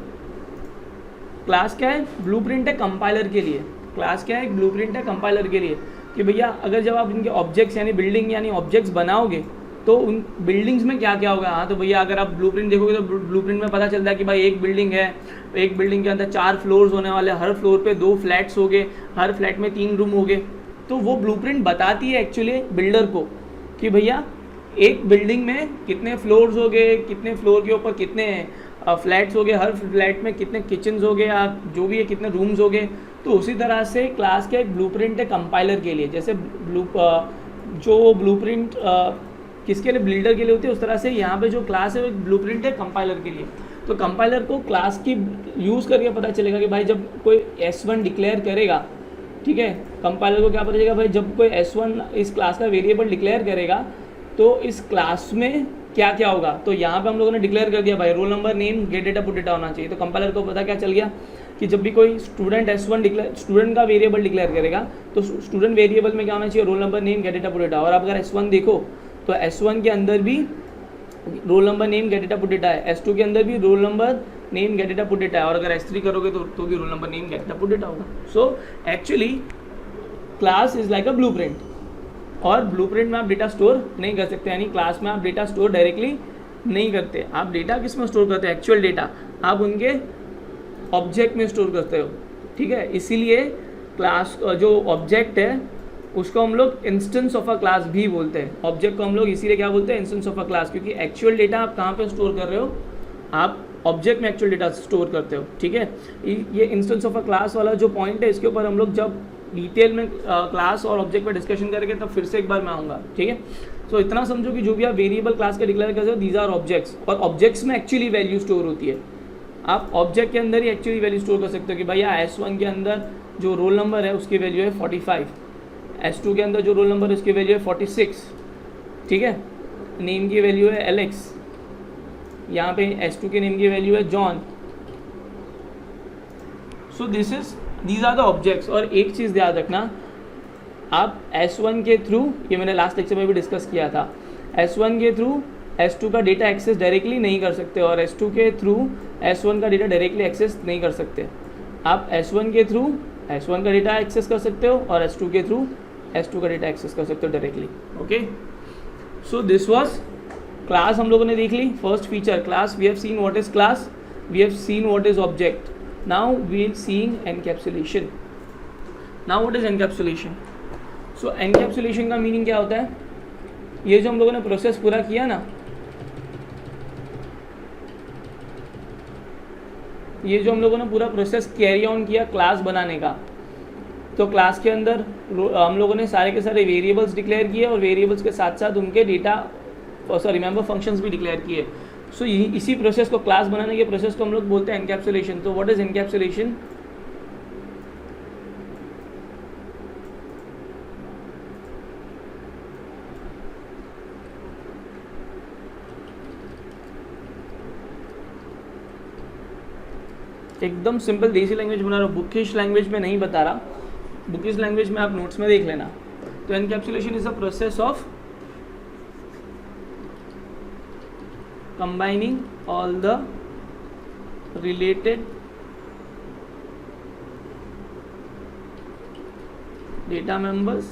Speaker 1: क्लास क्या है, ब्लूप्रिंट है कंपाइलर के लिए। क्लास क्या है, एक ब्लूप्रिंट है कंपाइलर के लिए कि भैया अगर जब आप इनके ऑब्जेक्ट्स यानी बिल्डिंग यानी ऑब्जेक्ट्स बनाओगे तो उन बिल्डिंग्स में क्या क्या होगा। हाँ तो भैया अगर आप ब्लूप्रिंट देखोगे तो ब्लूप्रिंट में पता चलता है कि भाई एक बिल्डिंग है, एक बिल्डिंग के अंदर 4 फ्लोर्स होने वाले, हर फ्लोर पे 2 फ्लैट्स हो गए, हर फ्लैट में 3 रूम हो गए। तो वो ब्लूप्रिंट बताती है एक्चुअली बिल्डर को कि भैया एक बिल्डिंग में कितने फ्लोर्स हो गए, कितने फ्लोर के ऊपर कितने फ्लैट्स हो गए, हर फ्लैट में कितने किचन्स हो गए या जो भी है कितने रूम्स हो गए। तो उसी तरह से क्लास का एक ब्लूप्रिंट है कंपाइलर के लिए, जैसे जो ब्लूप्रिंट किसके लिए, बिल्डर के लिए होती है, उस तरह से यहाँ पे जो क्लास है वो एक ब्लूप्रिंट है कंपाइलर के लिए। तो कंपाइलर को क्लास की यूज़ करके पता चलेगा कि भाई जब कोई S1 डिक्लेयर करेगा, ठीक है, कंपाइलर को क्या पता चलेगा भाई जब कोई S1 इस क्लास का वेरिएबल डिक्लेयर करेगा तो इस क्लास में क्या क्या होगा। तो यहाँ पे हम लोगों ने डिक्लेयर कर दिया भाई role number name get data put data होना चाहिए। तो कंपाइलर को पता क्या चल गया कि जब भी कोई स्टूडेंट S1 डिक्लेयर, स्टूडेंट का वेरिएबल डिक्लेयर करेगा तो स्टूडेंट वेरिएबल में क्या होना चाहिए, role number name get data put data. और आप अगर S1 देखो तो S1 के अंदर भी roll number name get data put data है, S2 के अंदर भी roll number name get data put data है, और अगर S3 करोगे तो भी roll number name get data put data होगा। So actually class is like a blueprint, और ब्लूप्रिंट में आप डेटा स्टोर नहीं कर सकते, यानी क्लास में आप डेटा स्टोर डायरेक्टली नहीं करते। आप डेटा किस में स्टोर करते हैं, एक्चुअल डेटा आप उनके ऑब्जेक्ट में स्टोर करते हो, ठीक है। इसीलिए क्लास जो ऑब्जेक्ट है उसको हम लोग इंस्टेंस ऑफ अ क्लास भी बोलते हैं। ऑब्जेक्ट को हम लोग इसीलिए क्या बोलते हैं, इंस्टेंस ऑफ अ क्लास, क्योंकि एक्चुअल डेटा आप कहाँ पे स्टोर कर रहे हो, आप ऑब्जेक्ट में एक्चुअल डेटा स्टोर करते हो, ठीक है। ये इंस्टेंस ऑफ अ क्लास वाला जो पॉइंट है इसके ऊपर हम लोग जब डिटेल में क्लास और ऑब्जेक्ट पर डिस्कशन करेंगे तब फिर से एक बार मैं आऊँगा, ठीक है। सो इतना समझो कि जो भी आप वेरिएबल क्लास का डिक्लेयर करते हो दीज आर ऑब्जेक्ट्स, और ऑब्जेक्ट्स में एक्चुअली वैल्यू स्टोर होती है। आप ऑब्जेक्ट के अंदर ही एक्चुअली वैल्यू स्टोर कर सकते हो कि भैया S1 के अंदर जो रोल नंबर है उसकी वैल्यू है 45, S2 के अंदर जो रोल नंबर है उसकी वैल्यू है 46, ठीक है। नेम की वैल्यू है एलेक्स, यहाँ पे S2 के नेम की वैल्यू है John. So these are the objects. और एक चीज़ याद रखना, आप S1 के थ्रू, ये मैंने लास्ट लेक्चर में भी डिस्कस किया था, S1 के थ्रू S2 का डेटा एक्सेस डायरेक्टली नहीं कर सकते, और S2 के थ्रू S1 का डेटा डायरेक्टली एक्सेस नहीं कर सकते। आप S1 के थ्रू S1 का डेटा एक्सेस कर सकते हो और S2 के थ्रू S2 का डेटा एक्सेस कर सकते हो directly, okay. So this was class, हम लोगों ने देख ली first feature class. We have seen what is class, we have seen what is object, now we will seen encapsulation. Now what is encapsulation. So encapsulation का meaning क्या होता है, ये जो हम लोगों ने प्रोसेस पूरा किया ना, ये जो हम लोगों ने पूरा प्रोसेस कैरी ऑन किया क्लास बनाने का, तो क्लास के अंदर हम लोगों ने सारे के सारे वेरिएबल्स डिक्लेयर किए और वेरिएबल्स के साथ साथ उनके डेटा मेंबर फंक्शंस भी डिक्लेयर किए। सो इसी प्रोसेस को, क्लास बनाने के प्रोसेस को हम लोग बोलते हैं एनकैप्सुलेशन। तो व्हाट इज एनकैप्सुलेशन। एकदम सिंपल देसी लैंग्वेज बना रहा हूँ, बुकिश लैंग्वेज में नहीं बता रहा, बुकिश लैंग्वेज में आप नोट्स में देख लेना। तो encapsulation is a process of combining all the related data members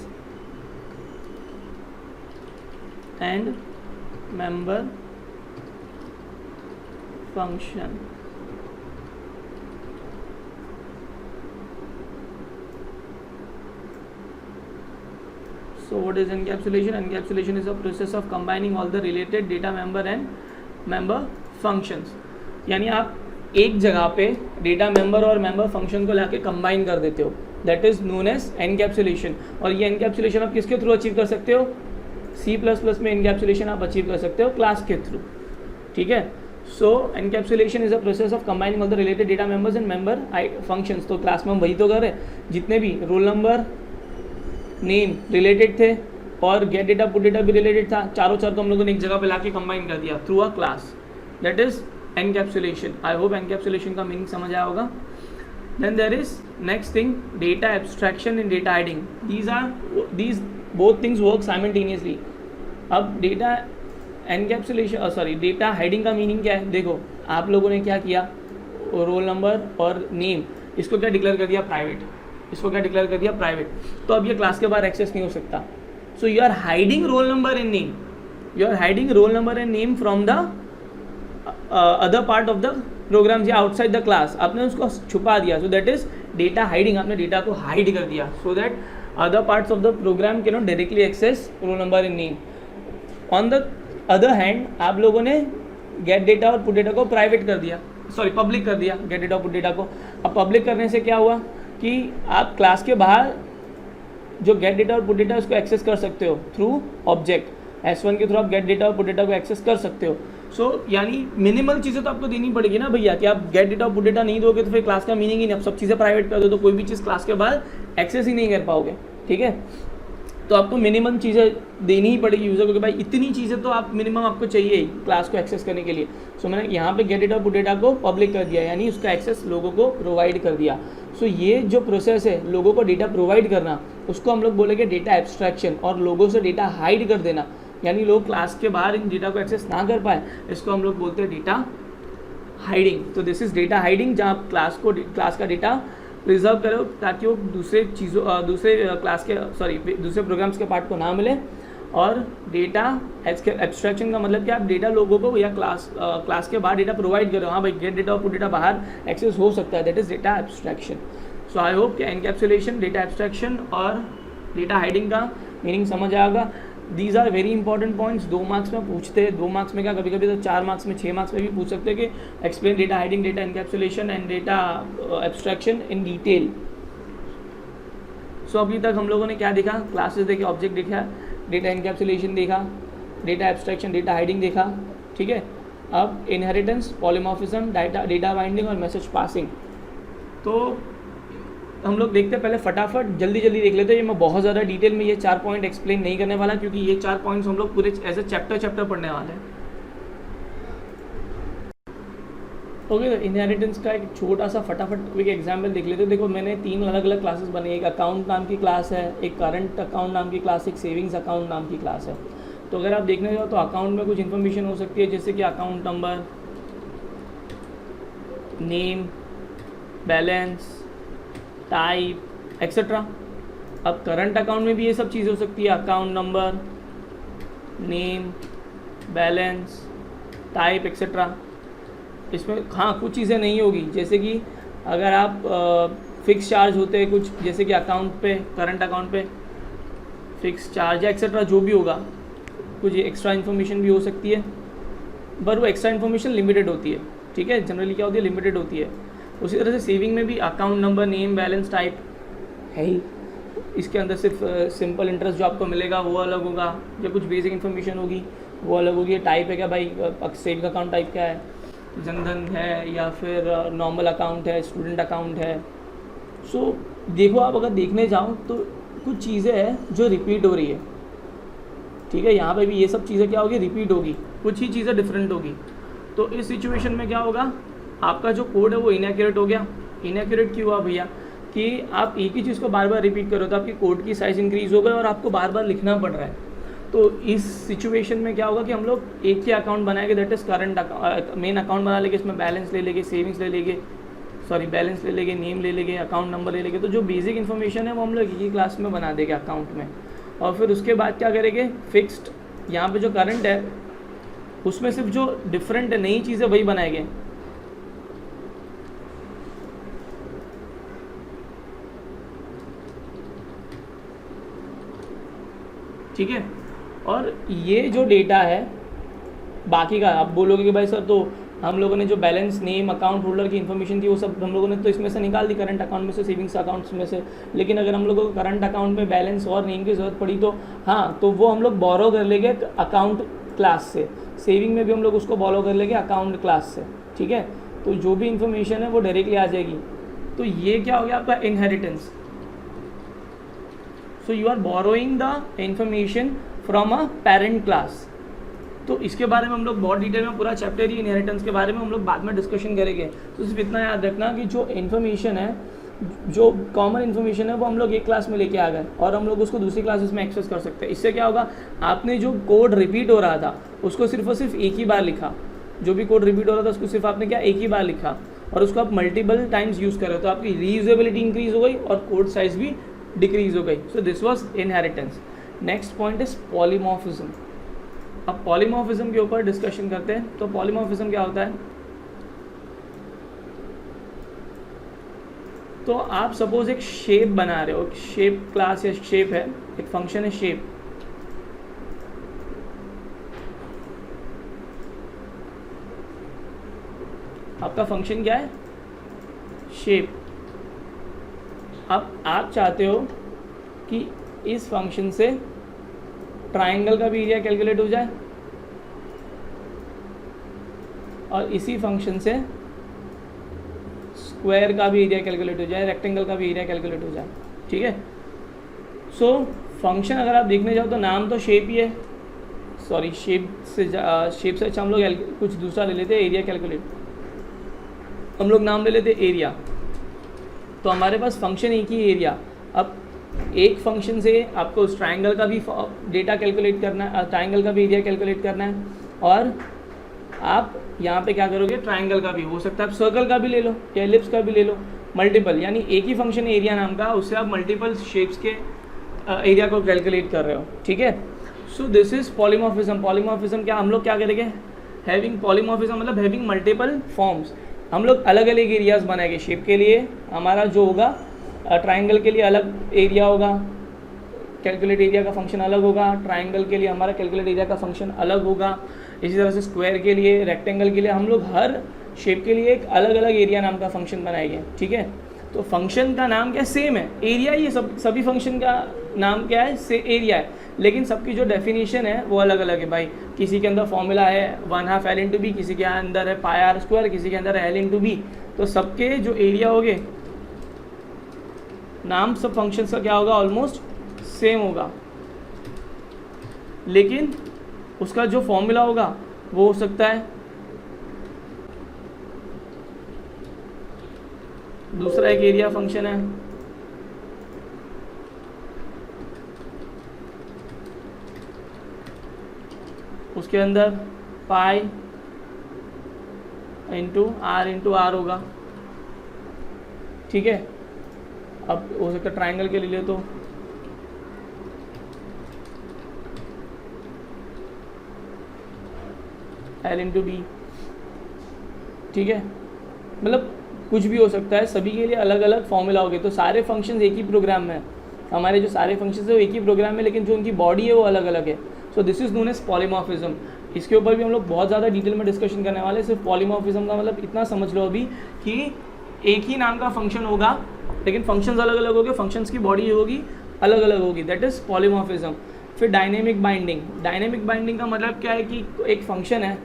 Speaker 1: and member function. So what is encapsulation? Encapsulation is a process of combining all the related data member and member functions. यानी आप एक जगह पे data member और member function को लाके combine कर देते हो, that is known as encapsulation. और ये एनकैप्सुलेशन आप किसके थ्रू अचीव कर सकते हो, C++ में एनकैप्सुलेशन आप अचीव कर सकते हो क्लास के थ्रू, ठीक है। So encapsulation is a process of combining all the related data members and member functions. तो क्लास में हम वही तो कर रहे हैं, जितने भी रोल नंबर नेम रिलेटेड थे, और गेट डेटा पुट डेटा भी रिलेटेड था, चारों चार को हम लोगों ने एक जगह पे लाके कंबाइन कर दिया through a class, that is encapsulation. I hope encapsulation का मीनिंग समझ आया होगा। Then there is next thing, data abstraction and data hiding. These both things work simultaneously. अब data encapsulation data hiding का मीनिंग क्या है? देखो आप लोगों ने क्या किया, रोल नंबर और नेम इसको क्या डिक्लेयर कर दिया, प्राइवेट। इसको क्या डिक्लेयर कर दिया, प्राइवेट। तो अब ये क्लास के बाहर एक्सेस नहीं हो सकता। So you are hiding roll number and name, you are hiding roll number and name from the other part of the program या आउटसाइड द क्लास, आपने उसको छुपा दिया। So that is data hiding, आपने data को hide कर दिया so that other parts of the program can not directly access roll number and name. On the other hand आप लोगों ने गेट डेटा और पुट डेटा को प्राइवेट कर दिया, सॉरी पब्लिक कर दिया गेट डेटा और पुट डेटा को। अब पब्लिक करने से क्या हुआ कि आप क्लास के बाहर जो गेट डेटा और पुट डेटा उसको एक्सेस कर सकते हो थ्रू ऑब्जेक्ट S1 के थ्रू आप गेट डेटा और पुट डेटा को एक्सेस कर सकते हो। सो यानी मिनिमल चीज़ें तो आपको देनी पड़ेगी ना भैया, कि आप गेट डेटा और पुट डेटा नहीं दोगे तो फिर क्लास का मीनिंग ही नहीं। आप सब चीज़ें प्राइवेट कर दो तो कोई भी चीज़ क्लास के बाद एक्सेस ही नहीं कर पाओगे, ठीक है। तो आपको मिनिमम चीज़ें देनी ही पड़ेगी यूज़र को कि भाई इतनी चीज़ें तो आप मिनिमम आपको चाहिए ही क्लास को एक्सेस करने के लिए। सो मैंने यहाँ पे गेट डेटा और पुट डेटा को पब्लिक कर दिया, यानी उसका एक्सेस लोगों को प्रोवाइड कर दिया। सो ये जो प्रोसेस है लोगों को डेटा प्रोवाइड करना, उसको हम लोग बोलेंगे डेटा एब्स्ट्रैक्शन। और लोगों से डेटा हाइड कर देना, यानी लोग क्लास के बाहर इन डेटा को एक्सेस ना कर पाए, इसको हम लोग बोलते हैं डेटा हाइडिंग। तो दिस इज डेटा हाइडिंग, जहाँ आप क्लास का डेटा प्रिजर्व करो ताकि वो दूसरे दूसरे प्रोग्राम्स के पार्ट को ना मिले। और डेटा एब्स्ट्रैक्शन का मतलब कि आप डेटा लोगों को या क्लास के बाहर डेटा प्रोवाइड करो। हाँ भाई गेट डेटा और पुट डेटा बाहर एक्सेस हो सकता है, that is data abstraction. So I hope कि एनकैप्सुलेशन, डेटा एब्स्ट्रैक्शन और डेटा हाइडिंग का मीनिंग समझ आएगा। These are very important points, 2 marks में पूछते हैं। 2 मार्क्स में क्या, कभी कभी तो 4 मार्क्स में, 6 मार्क्स में भी पूछ सकते हैं कि explain data hiding, data encapsulation and data abstraction in detail. So अभी तक हम लोगों ने क्या देखा, क्लासेस देखे, ऑब्जेक्ट देखा, डेटा एनकैप्सुलेशन देखा, डेटा एब्स्ट्रैक्शन, डेटा हाइडिंग देखा, ठीक है। अब इनहेरिटेंस, पॉलीमॉर्फिज्म, डेटा बाइंडिंग और मैसेज पासिंग। तो हम लोग देखते हैं, पहले फटाफट जल्दी देख लेते हैं। ये मैं बहुत ज़्यादा डिटेल में ये 4 पॉइंट एक्सप्लेन नहीं करने वाला, क्योंकि ये 4 पॉइंट्स हम लोग पूरे एज ए चैप्टर पढ़ने वाले हैं। ओके, तो इनहेरिटेंस का एक छोटा सा फटाफट क्विक एग्जाम्पल देख लेते हैं। देखो मैंने 3 अलग अलग क्लासेस बनाई, एक अकाउंट नाम की क्लास है, एक करंट अकाउंट नाम की क्लास, एक सेविंग्स अकाउंट नाम की क्लास है। तो अगर आप देखने जाओ तो अकाउंट में कुछ इन्फॉर्मेशन हो सकती है, जैसे कि account number, name, balance, type etcetera. अब करंट अकाउंट में भी ये सब चीज़ें हो सकती है, account number, name, balance, type etcetera. इसमें हाँ कुछ चीज़ें नहीं होगी, जैसे कि अगर आप फिक्स चार्ज होते हैं कुछ, जैसे कि अकाउंट पे, करंट अकाउंट पे फिक्स चार्ज या एक्सेट्रा जो भी होगा, कुछ एक्स्ट्रा इन्फॉर्मेशन भी हो सकती है, पर वो एक्स्ट्रा इन्फॉर्मेशन लिमिटेड होती है, ठीक है। जनरली क्या होती है, लिमिटेड होती है। उसी तरह से सेविंग में भी account number, name, balance, type है ही, इसके अंदर सिर्फ सिंपल इंटरेस्ट जो आपको मिलेगा वो अलग होगा, या कुछ बेसिक इन्फॉर्मेशन होगी वो अलग होगी। टाइप है क्या भाई, सेविंग अकाउंट टाइप क्या है, जनधन है या फिर नॉर्मल अकाउंट है, स्टूडेंट अकाउंट है। सो देखो आप अगर देखने जाओ तो कुछ चीज़ें हैं जो रिपीट हो रही है, ठीक है। यहाँ पे भी ये सब चीज़ें क्या होगी, रिपीट होगी, कुछ ही चीज़ें डिफरेंट होगी। तो इस सिचुएशन में क्या होगा, आपका जो कोड है वो इनएक्यूरेट हो गया। इनएक्यूरेट क्यों हुआ भैया, कि आप एक ही चीज़ को बार बार रिपीट करो तो आपकी कोड की साइज़ इंक्रीज़ हो गई और आपको बार बार लिखना पड़ रहा है। तो इस सिचुएशन में क्या होगा कि हम लोग एक ही अकाउंट बनाएंगे, that is current main account बना लेंगे, इसमें बैलेंस ले लेंगे, सेविंग्स ले लेंगे, बैलेंस ले लेंगे, नेम ले लेंगे, अकाउंट नंबर ले लेंगे। तो जो बेसिक इन्फॉर्मेशन है वो हम लोग एक ही क्लास में बना देंगे अकाउंट में। और फिर उसके बाद क्या करेंगे, फिक्स्ड यहाँ पे जो करंट है उसमें सिर्फ जो डिफरेंट नई चीज़ें वही बनाएंगे। ठीक है। और ये जो डेटा है बाकी का, आप बोलोगे कि भाई सर तो हम लोगों ने जो बैलेंस, नेम, अकाउंट होल्डर की इन्फॉर्मेशन थी वो सब हम लोगों ने तो इसमें से निकाल दी, करंट अकाउंट में से, सेविंग्स अकाउंट्स में से। लेकिन अगर हम लोगों को करंट अकाउंट में बैलेंस और नेम की ज़रूरत पड़ी तो हाँ, तो वो हम लोग बोरो कर लेंगे अकाउंट क्लास से। सेविंग में भी हम लोग उसको बोरो कर लेंगे अकाउंट क्लास से, ठीक है। तो जो भी इन्फॉर्मेशन है वो डायरेक्टली आ जाएगी। तो ये क्या हो गया आपका inheritance. So you are borrowing the information from a parent class. तो इसके बारे में हम लोग बहुत डिटेल में पूरा चैप्टर ही इनहेरिटेंस के बारे में हम लोग बाद में डिस्कशन करेंगे। तो सिर्फ इतना याद रखना कि जो इन्फॉर्मेशन है, जो कॉमन इन्फॉर्मेशन है, वो हम लोग एक क्लास में लेके आ गए और हम लोग उसको दूसरी क्लासेस में एक्सेस कर सकते हैं। इससे क्या होगा, आपने जो कोड रिपीट हो रहा था उसको सिर्फ और सिर्फ एक ही बार लिखा, जो भी कोड रिपीट हो रहा था उसको सिर्फ आपने क्या एक ही बार लिखा और उसको आप मल्टीपल टाइम्स यूज़ कर रहे हो, तो आपकी रीयूजेबिलिटी इंक्रीज हो गई और कोड साइज भी डिक्रीज हो गई। So this was inheritance. Next point is polymorphism. अब पॉलीमॉर्फिज्म के ऊपर डिस्कशन करते हैं। तो पॉलीमॉर्फिज्म क्या होता है, तो आप सपोज एक शेप बना रहे हो, शेप क्लास या शेप है, एक फंक्शन है शेप। आपका फंक्शन क्या है, शेप। अब आप चाहते हो कि इस फंक्शन से ट्राइंगल का भी एरिया कैलकुलेट हो जाए और इसी फंक्शन से स्क्वायर का भी एरिया कैलकुलेट हो जाए, रेक्टेंगल का भी एरिया कैलकुलेट हो जाए, ठीक है। सो फंक्शन अगर आप देखने जाओ तो नाम तो शेप ही है, सॉरी शेप से अच्छा हम लोग कुछ दूसरा ले लेते हैं, एरिया कैलकुलेट। हम लोग नाम ले लेते एरिया, तो हमारे पास फंक्शन एक ही एरिया। अब एक फंक्शन से आपको उस ट्राइंगल का भी डेटा कैलकुलेट करना है, ट्राइंगल का भी एरिया कैलकुलेट करना है, और आप यहाँ पे क्या करोगे, ट्राइंगल का भी, हो सकता है आप सर्कल का भी ले लो या एलिप्स का भी ले लो, मल्टीपल, यानी एक ही फंक्शन एरिया नाम का, उससे आप मल्टीपल शेप्स के एरिया को कैलकुलेट कर रहे हो, ठीक है। So this is polymorphism. Polymorphism क्या, हम लोग क्या करेंगे, हैविंग पॉलीमॉर्फिज्म मतलब हैविंग मल्टीपल फॉर्म्स। हम लोग अलग अलग एरियाज बनाएंगे। शेप के लिए हमारा जो होगा, ट्राइंगल के लिए अलग एरिया होगा, कैलकुलेट एरिया का फंक्शन अलग होगा, ट्राइंगल के लिए हमारा कैलकुलेट एरिया का फंक्शन अलग होगा, इसी तरह से स्क्वायर के लिए, रेक्टेंगल के लिए, हम लोग हर शेप के लिए एक अलग अलग एरिया नाम का फंक्शन बनाएंगे, ठीक है। तो फंक्शन का नाम क्या सेम है, एरिया, ये सभी फंक्शन का नाम क्या है, से एरिया है, लेकिन सबकी जो डेफिनेशन है वो अलग अलग है भाई। किसी के अंदर फॉर्मूला है 1/2 L × b, किसी के अंदर है πr², किसी के अंदर है L × b। तो सबके जो एरिया होंगे, नाम सब फंक्शन का क्या होगा, ऑलमोस्ट सेम होगा, लेकिन उसका जो फॉर्मूला होगा वो हो सकता है दूसरा। एक एरिया फंक्शन है, उसके अंदर पाई × r होगा, ठीक है। अब हो सकता है ट्राइंगल के लिए तो L × b, ठीक है। मतलब कुछ भी हो सकता है, सभी के लिए अलग अलग फॉर्मूला होंगे। तो सारे फंक्शंस एक ही प्रोग्राम में, हमारे जो सारे फंक्शंस है वो एक ही प्रोग्राम में, लेकिन जो उनकी बॉडी है वो अलग अलग है। So this is known as polymorphism. इसके ऊपर भी हम लोग बहुत ज़्यादा डिटेल में डिस्कशन करने वाले हैं। सिर्फ पॉलीमॉर्फिज्म का मतलब इतना समझ लो अभी कि एक ही नाम का फंक्शन होगा, लेकिन फंक्शंस अलग अलग होंगे, फंक्शंस की बॉडी होगी अलग अलग होगी, दैट इज़ पॉलीमॉर्फिज्म। फिर डायनेमिक बाइंडिंग। डायनेमिक बाइंडिंग का मतलब क्या है कि एक फंक्शन है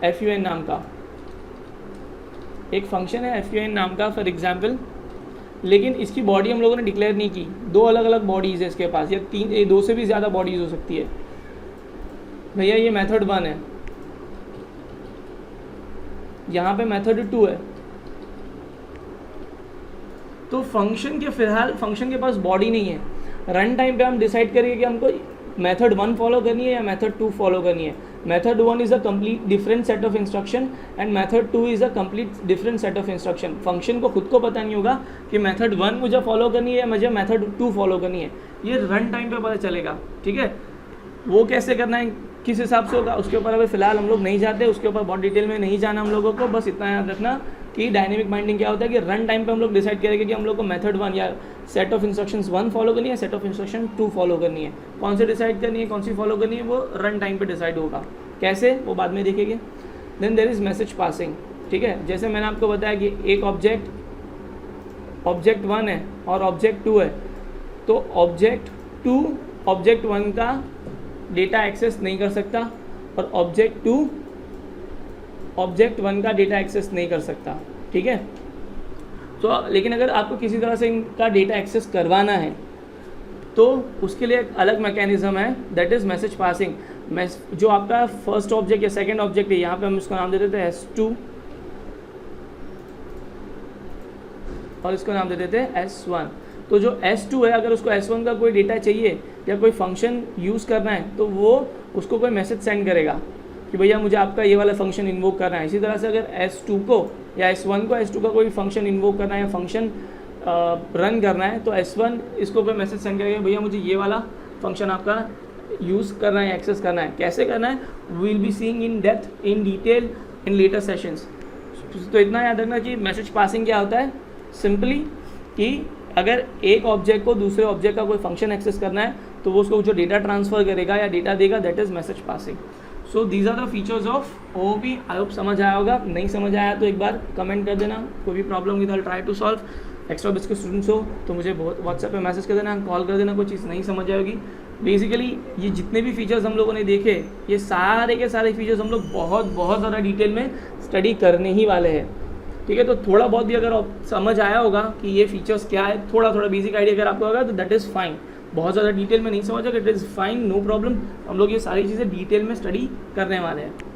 Speaker 1: FUN नाम का, एक फंक्शन है FUN नाम का फॉर एग्जाम्पल, लेकिन इसकी बॉडी हम लोगों ने डिक्लेयर नहीं की। दो अलग अलग बॉडीज़ है इसके पास, या दो से भी ज़्यादा बॉडीज़ हो सकती है। भैया ये मेथड 1 है, यहाँ पे मेथड 2 है। तो फंक्शन के फिलहाल फंक्शन के पास बॉडी नहीं है। रन टाइम पे हम डिसाइड करेंगे कि हमको मेथड 1 फॉलो करनी है या मेथड 2 फॉलो करनी है। Method 1 is a complete different set of instruction and method 2 is a complete different set of instruction. Function को खुद को पता नहीं होगा कि मेथड 1 मुझे फॉलो करनी है या मुझे मेथड 2 फॉलो करनी है, ये रन टाइम पे पता चलेगा, ठीक है। वो कैसे करना है, किस हिसाब से होगा, उसके ऊपर अभी फ़िलहाल हम लोग नहीं जाते, उसके ऊपर बहुत डिटेल में नहीं जाना हम लोगों को। बस इतना याद रखना कि डायनेमिक बाइंडिंग क्या होता है कि रन टाइम पे हम लोग डिसाइड करेंगे कि हम लोग को मेथड 1 या सेट ऑफ इंस्ट्रक्शंस 1 फॉलो करनी है, सेट ऑफ इंस्ट्रक्शन 2 फॉलो करनी है। कौन सी डिसाइड करनी है, कौन सी फॉलो करनी है, वो रन टाइम पे डिसाइड होगा। कैसे, वो बाद में देखेंगे। Then there is message passing, ठीक है। जैसे मैंने आपको बताया कि एक ऑब्जेक्ट 1 है और ऑब्जेक्ट 2 है, तो ऑब्जेक्ट 2 ऑब्जेक्ट 1 का डेटा एक्सेस नहीं कर सकता और ऑब्जेक्ट 2 ऑब्जेक्ट 1 का डेटा एक्सेस नहीं कर सकता, ठीक है। तो लेकिन अगर आपको किसी तरह से इनका डेटा एक्सेस करवाना है तो उसके लिए एक अलग मैकेनिज्म है, दैट इज़ मैसेज पासिंग। जो आपका फर्स्ट ऑब्जेक्ट या सेकंड ऑब्जेक्ट है, यहाँ पे हम इसको नाम दे देते हैं S2 और इसको नाम दे देते हैं S1। तो जो S2 है, अगर उसको S1 का कोई डेटा चाहिए या कोई फंक्शन यूज़ करना है तो वो उसको कोई मैसेज सेंड करेगा कि भैया मुझे आपका ये वाला फंक्शन इन्वोक करना है। इसी तरह से अगर S2 को या S1 को S2 का कोई फंक्शन इन्वोक करना है या फंक्शन रन करना है तो S1 इसको कोई मैसेज सेंड करेगा, भैया मुझे ये वाला फंक्शन आपका यूज़ करना है, एक्सेस करना है। कैसे करना है we will be seeing in depth in detail in later sessions. तो इतना याद रखना कि मैसेज पासिंग क्या होता है, सिंपली कि अगर एक ऑब्जेक्ट को दूसरे ऑब्जेक्ट का कोई फंक्शन एक्सेस करना है तो वो उसको जो डेटा ट्रांसफ़र करेगा या डेटा देगा, that is message passing. So these are the features of OOP। I hope समझ आया होगा। नहीं समझ आया तो एक बार कमेंट कर देना, कोई भी प्रॉब्लम हुई तो I try to solve. Extra base के स्टूडेंट्स हो तो मुझे बहुत व्हाट्सएप पे मैसेज कर देना, कॉल कर देना, कोई चीज़ नहीं समझ आएगी। बेसिकली ये जितने भी फीचर्स हम लोगों ने देखे, ये सारे के सारे फीचर्स हम लोग बहुत ज़्यादा डिटेल में स्टडी करने ही वाले हैं, ठीक है। तो थोड़ा बहुत भी अगर समझ आया होगा कि ये फीचर्स क्या है, थोड़ा बेसिक आइडिया अगर आपको होगा तो दैट इज़ फाइन। बहुत ज़्यादा डिटेल में नहीं समझा, it is fine, no problem. हम लोग ये सारी चीज़ें डिटेल में स्टडी करने वाले हैं।